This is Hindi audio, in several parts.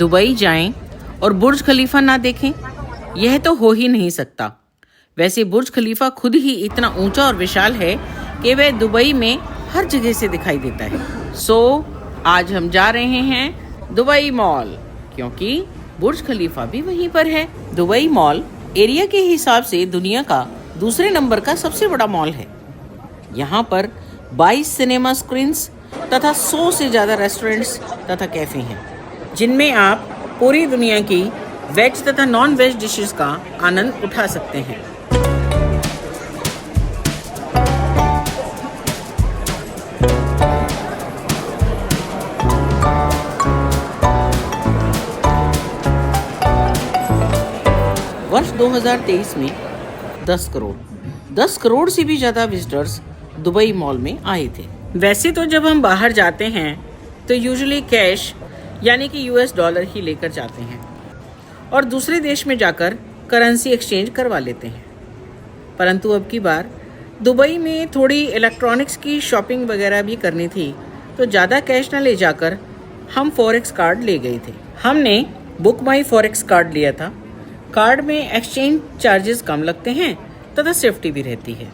दुबई जाएं और बुर्ज खलीफा ना देखें, यह तो हो ही नहीं सकता। वैसे बुर्ज खलीफा खुद ही इतना ऊंचा और विशाल है कि वह दुबई में हर जगह से दिखाई देता है। आज हम जा रहे हैं दुबई मॉल, क्योंकि बुर्ज खलीफा भी वहीं पर है। दुबई मॉल एरिया के हिसाब से दुनिया का दूसरे नंबर का सबसे बड़ा मॉल है। यहाँ पर 22 सिनेमा स्क्रीन्स तथा 100 से ज़्यादा रेस्टोरेंट्स तथा कैफ़े हैं, जिनमें आप पूरी दुनिया की वेज तथा नॉन वेज डिशेस का आनंद उठा सकते हैं। वर्ष 2023 में 10 करोड़ से भी ज़्यादा विजिटर्स दुबई मॉल में आए थे। वैसे तो जब हम बाहर जाते हैं तो यूजुअली कैश यानी कि US डॉलर ही लेकर जाते हैं और दूसरे देश में जाकर करेंसी एक्सचेंज करवा लेते हैं। परंतु अब की बार दुबई में थोड़ी इलेक्ट्रॉनिक्स की शॉपिंग वगैरह भी करनी थी, तो ज़्यादा कैश ना ले जाकर हम फॉरेक्स कार्ड ले गए थे। हमने बुक माई फॉरेक्स कार्ड लिया था। कार्ड में एक्सचेंज चार्जेस कम लगते हैं तथा सेफ्टी भी रहती है।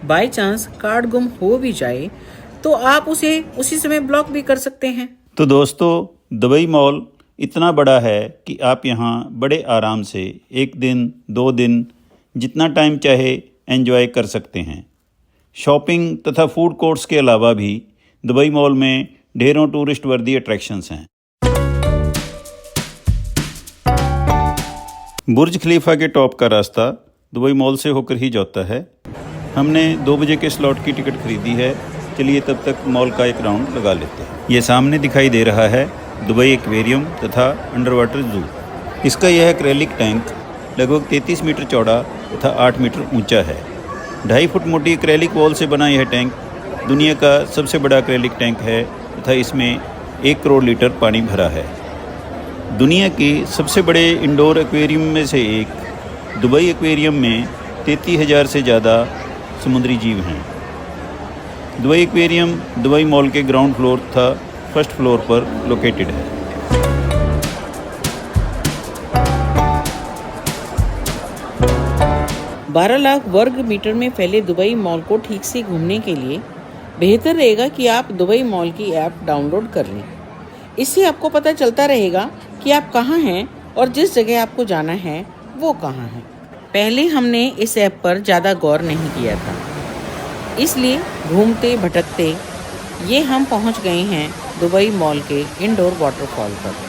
बाय चांस कार्ड गुम हो भी जाए तो आप उसे उसी समय ब्लॉक भी कर सकते हैं। तो दोस्तों, दुबई मॉल इतना बड़ा है कि आप यहाँ बड़े आराम से 1 दिन 2 दिन जितना टाइम चाहे एंजॉय कर सकते हैं। शॉपिंग तथा फूड कोर्ट्स के अलावा भी दुबई मॉल में ढेरों टूरिस्ट वर्दी अट्रैक्शंस हैं। बुर्ज खलीफा के टॉप का रास्ता दुबई मॉल से होकर ही जाता है। हमने 2 बजे के स्लॉट की टिकट खरीदी है। चलिए तब तक मॉल का एक राउंड लगा लेते हैं। ये सामने दिखाई दे रहा है दुबई एक्वेरियम तथा अंडर वाटर जू। इसका यह एक्रेलिक टैंक लगभग 33 मीटर चौड़ा तथा 8 मीटर ऊंचा है। 2.5 फुट मोटी एक्रेलिक वॉल से बना यह टैंक दुनिया का सबसे बड़ा एक्रेलिक टैंक है तथा इसमें 1 करोड़ लीटर पानी भरा है। दुनिया के सबसे बड़े इंडोर एक्वेरियम में से एक दुबई एक्वेरियम में 33,000 से ज़्यादा समुद्री जीव हैं। दुबई एक्वेरियम दुबई मॉल के ग्राउंड फ्लोर तथा फर्स्ट फ्लोर पर लोकेटेड है। बारह लाख वर्ग मीटर में फैले दुबई मॉल को ठीक से घूमने के लिए बेहतर रहेगा कि आप दुबई मॉल की ऐप डाउनलोड कर लें। इससे आपको पता चलता रहेगा कि आप कहाँ हैं और जिस जगह आपको जाना है वो कहाँ है। पहले हमने इस ऐप पर ज़्यादा गौर नहीं किया था, इसलिए घूमते भटकते ये हम पहुंच गए हैं दुबई मॉल के इंडोर वाटरफॉल पर।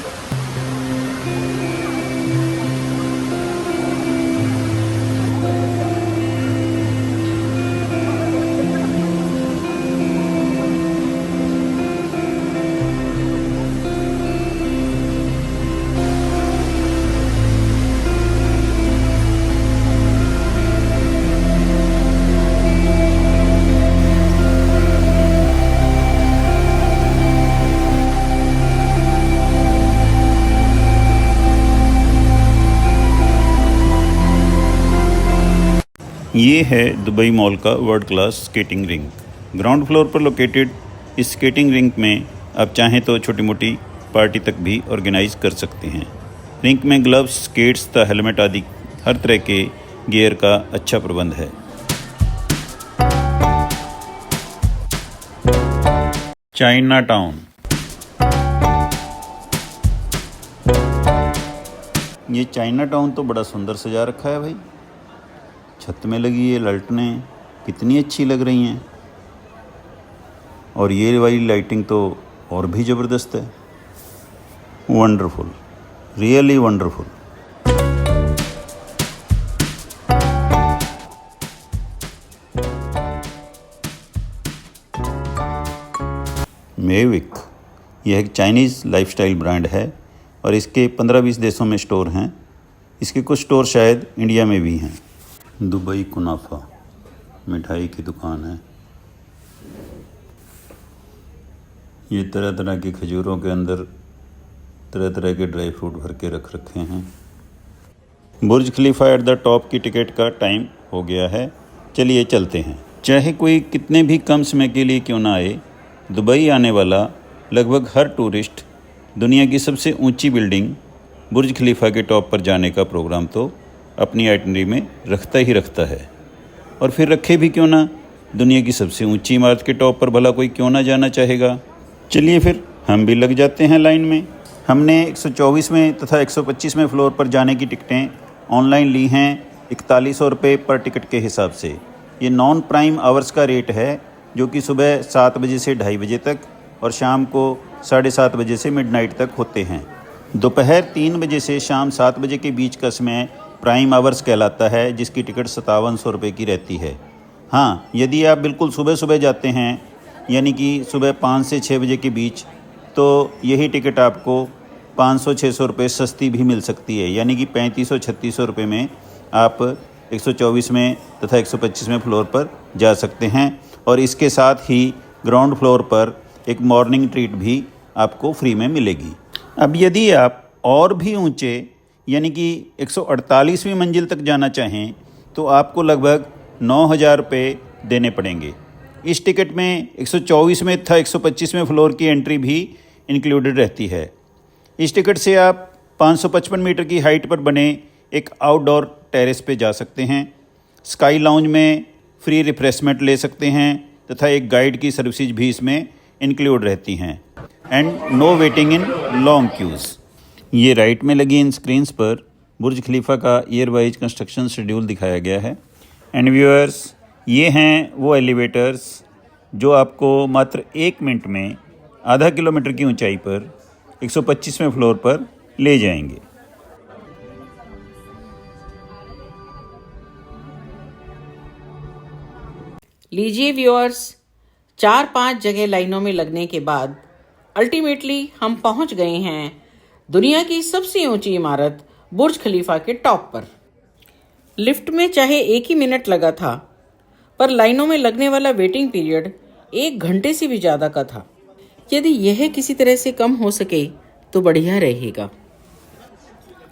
ये है दुबई मॉल का world class skating ring. Ground floor पर लोकेटेड इस स्केटिंग रिंग में आप चाहें तो छोटी मोटी पार्टी तक भी ऑर्गेनाइज कर सकते हैं। रिंग में ग्लव्स, स्केट्स तथा हेलमेट आदि हर तरह के गियर का अच्छा प्रबंध है। China town. ये चाइना टाउन तो बड़ा सुंदर सजा रखा है भाई। छत में लगी ये लाइटें कितनी अच्छी लग रही हैं, और ये वाली लाइटिंग तो और भी ज़बरदस्त है। Wonderful, really wonderful. मेविक यह एक चाइनीज़ लाइफस्टाइल ब्रांड है और इसके 15-20 देशों में स्टोर हैं। इसके कुछ स्टोर शायद इंडिया में भी हैं। दुबई कुनाफा मिठाई की दुकान है। ये तरह तरह के खजूरों के अंदर तरह तरह के ड्राई फ्रूट भर के रख रखे हैं। बुर्ज खलीफा एट द टॉप की टिकट का टाइम हो गया है। चलिए चलते हैं। चाहे कोई कितने भी कम समय के लिए क्यों ना आए, दुबई आने वाला लगभग हर टूरिस्ट दुनिया की सबसे ऊंची बिल्डिंग बुर्ज खलीफा के टॉप पर जाने का प्रोग्राम तो अपनी आइटनरी में रखता ही रखता है। और फिर रखे भी क्यों ना, दुनिया की सबसे ऊंची इमारत के टॉप पर भला कोई क्यों ना जाना चाहेगा। चलिए फिर हम भी लग जाते हैं लाइन में। हमने 124वें तथा 125वें फ्लोर पर जाने की टिकटें ऑनलाइन ली हैं 4100 रुपये पर टिकट के हिसाब से। ये नॉन प्राइम आवर्स का रेट है, जो कि सुबह 7 बजे से 2:30 बजे तक और शाम को 7:30 बजे से मिडनाइट तक होते हैं। दोपहर 3 बजे से शाम 7 बजे के बीच का समय प्राइम आवर्स कहलाता है, जिसकी टिकट 5700 रुपये की रहती है। हाँ, यदि आप बिल्कुल सुबह सुबह जाते हैं, यानी कि सुबह 5 से 6 बजे के बीच, तो यही टिकट आपको 500-600 रुपये सस्ती भी मिल सकती है, यानी कि 3500-3600 रुपये में आप 124वें तथा 125वें फ्लोर पर जा सकते हैं। और इसके साथ ही ग्राउंड फ्लोर पर एक मॉर्निंग ट्रीट भी आपको फ्री में मिलेगी। अब यदि आप और भी ऊंचे यानी कि 148वीं मंजिल तक जाना चाहें तो आपको लगभग 9000 रुपये देने पड़ेंगे। इस टिकट में 124वें तथा 125वें फ्लोर की एंट्री भी इंक्लूडेड रहती है। इस टिकट से आप 555 मीटर की हाइट पर बने एक आउटडोर टेरेस पे जा सकते हैं। स्काई लाउंज में फ्री रिफ्रेशमेंट ले सकते हैं तथा एक गाइड की सर्विसेज भी इसमें इंक्लूड रहती हैं। And no waiting in long queues. ये राइट में लगी इन स्क्रीन्स पर बुर्ज खलीफा का ईयर वाइज कंस्ट्रक्शन शेड्यूल दिखाया गया है। एंड व्यूअर्स, ये हैं वो एलिवेटर्स जो आपको मात्र 1 मिनट में आधा किलोमीटर की ऊंचाई पर 125वें फ्लोर पर ले जाएंगे। लीजिए व्यूअर्स, 4-5 जगह लाइनों में लगने के बाद अल्टीमेटली हम पहुंच गए हैं दुनिया की सबसे ऊंची इमारत बुर्ज खलीफा के टॉप पर। लिफ्ट में चाहे 1 ही मिनट लगा था, पर लाइनों में लगने वाला वेटिंग पीरियड 1 घंटे से भी ज़्यादा का था। यदि यह किसी तरह से कम हो सके तो बढ़िया रहेगा।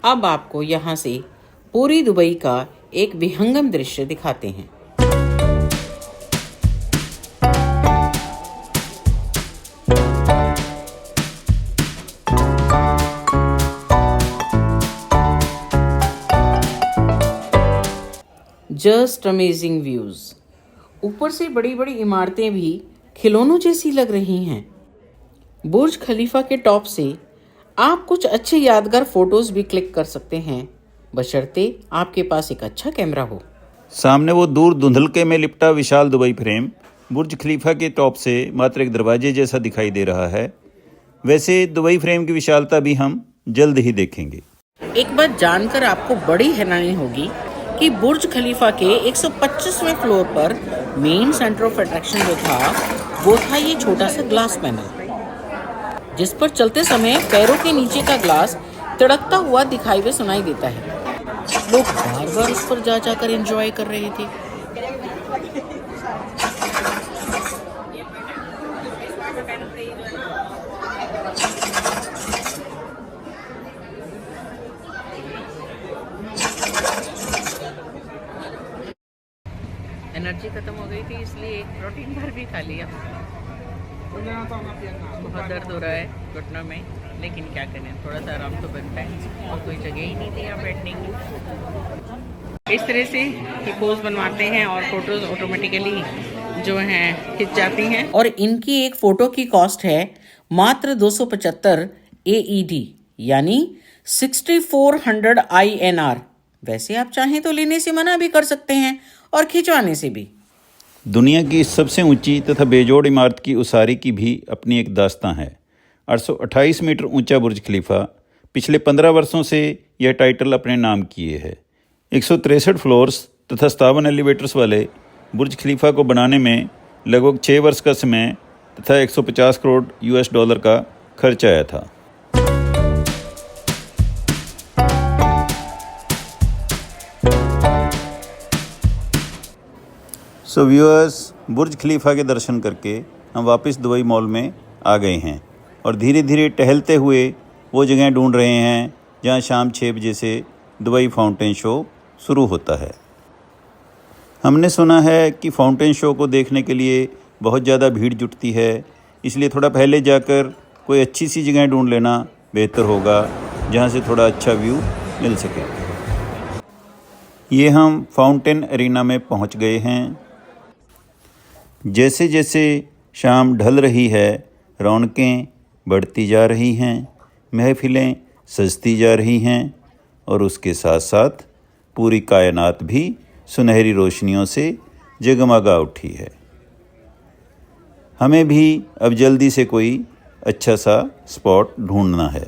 अब आपको यहाँ से पूरी दुबई का एक विहंगम दृश्य दिखाते हैं। Just amazing views. ऊपर से बड़ी बड़ी इमारतें भी खिलौनों जैसी लग रही हैं। बुर्ज खलीफा के टॉप से आप कुछ अच्छे यादगार फोटोज भी क्लिक कर सकते हैं, बशर्ते आपके पास एक अच्छा कैमरा हो। सामने वो दूर धुंधलके में लिपटा विशाल दुबई फ्रेम बुर्ज खलीफा के टॉप से मात्र एक दरवाजे जैसा दिखाई दे रहा है। वैसे दुबई फ्रेम की विशालता भी हम जल्द ही देखेंगे। एक बात जानकर आपको बड़ी हैरानी होगी कि बुर्ज खलीफा के 125वें फ्लोर पर मेन सेंटर ऑफ अट्रैक्शन जो था वो था ये छोटा सा ग्लास पैनल, जिस पर चलते समय पैरों के नीचे का ग्लास तड़कता हुआ दिखाई व सुनाई देता है। लोग बार बार उस पर जा जाकर एंजॉय कर रहे थे। एनर्जी खत्म हो गई थी, इसलिए एक प्रोटीन बार भी खा लिया। बहुत दर्द हो रहा है घुटनों में, लेकिन क्या करें, थोड़ा सा आराम तो बनता है और कोई जगह ही नहीं थी यहाँ बैठने की। इस तरह से ये पोज बनवाते हैं और फोटोज ऑटोमेटिकली जो हैं खिंच जाती हैं। और इनकी एक फ़ोटो की कॉस्ट है मात्र 275 AED, यानी 6400 INR। वैसे आप चाहें तो लेने से मना भी कर सकते हैं और खिंचवाने से भी। दुनिया की सबसे ऊंची तथा बेजोड़ इमारत की उसारी की भी अपनी एक दास्तां है। 828 मीटर ऊंचा बुर्ज खलीफा पिछले 15 वर्षों से यह टाइटल अपने नाम किए है। 163 फ्लोर्स तथा 57 एलिवेटर्स वाले बुर्ज खलीफा को बनाने में लगभग 6 वर्ष का समय तथा 150 करोड़ US$ का खर्च आया था। सो व्यूअर्स, बुर्ज खलीफा के दर्शन करके हम वापस दुबई मॉल में आ गए हैं और धीरे धीरे टहलते हुए वो जगह ढूंढ रहे हैं जहां शाम 6 बजे से दुबई फाउंटेन शो शुरू होता है। हमने सुना है कि फाउंटेन शो को देखने के लिए बहुत ज़्यादा भीड़ जुटती है, इसलिए थोड़ा पहले जाकर कोई अच्छी सी जगह ढूंढ लेना बेहतर होगा, जहाँ से थोड़ा अच्छा व्यू मिल सके। ये हम फाउंटेन एरिना में पहुँच गए हैं। जैसे जैसे शाम ढल रही है, रौनकें बढ़ती जा रही हैं, महफिलें सजती जा रही हैं और उसके साथ साथ पूरी कायनात भी सुनहरी रोशनियों से जगमगा उठी है। हमें भी अब जल्दी से कोई अच्छा सा स्पॉट ढूंढना है।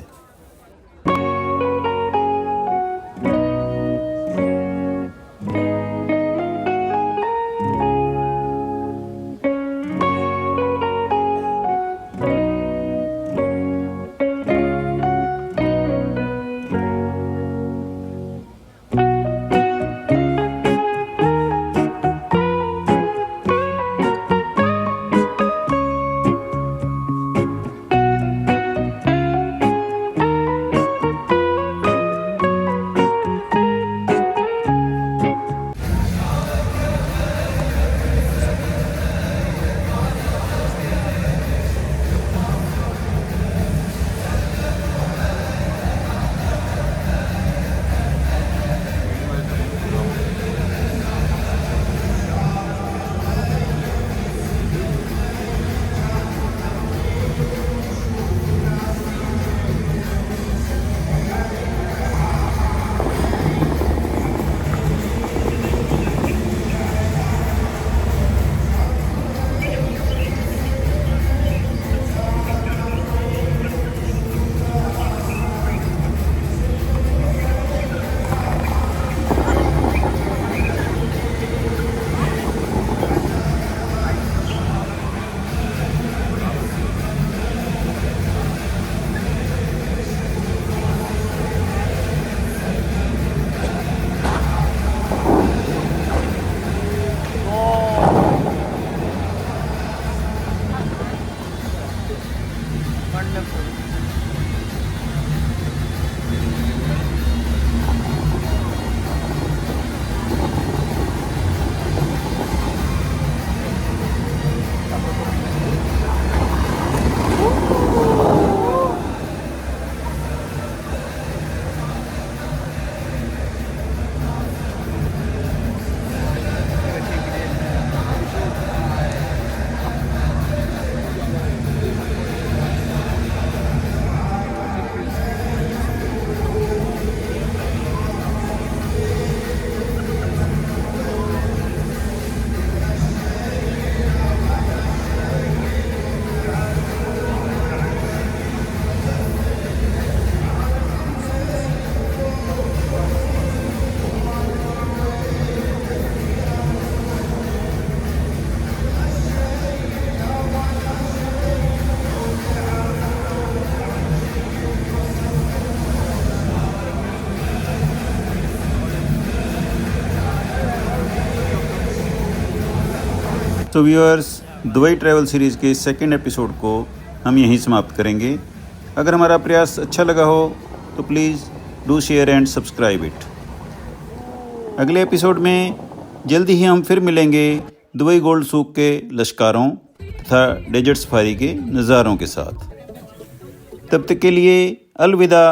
तो व्यूअर्स, दुबई ट्रैवल सीरीज़ के सेकंड एपिसोड को हम यहीं समाप्त करेंगे। अगर हमारा प्रयास अच्छा लगा हो तो please do share and subscribe it. अगले एपिसोड में जल्दी ही हम फिर मिलेंगे दुबई गोल्ड सूक के लश्कारों तथा डेजर्ट सफारी के नज़ारों के साथ। तब तक के लिए अलविदा।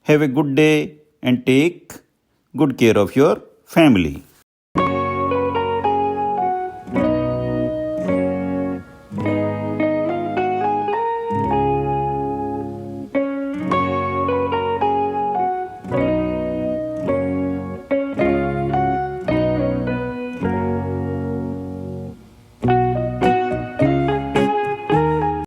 Have a good day and take good care of your family.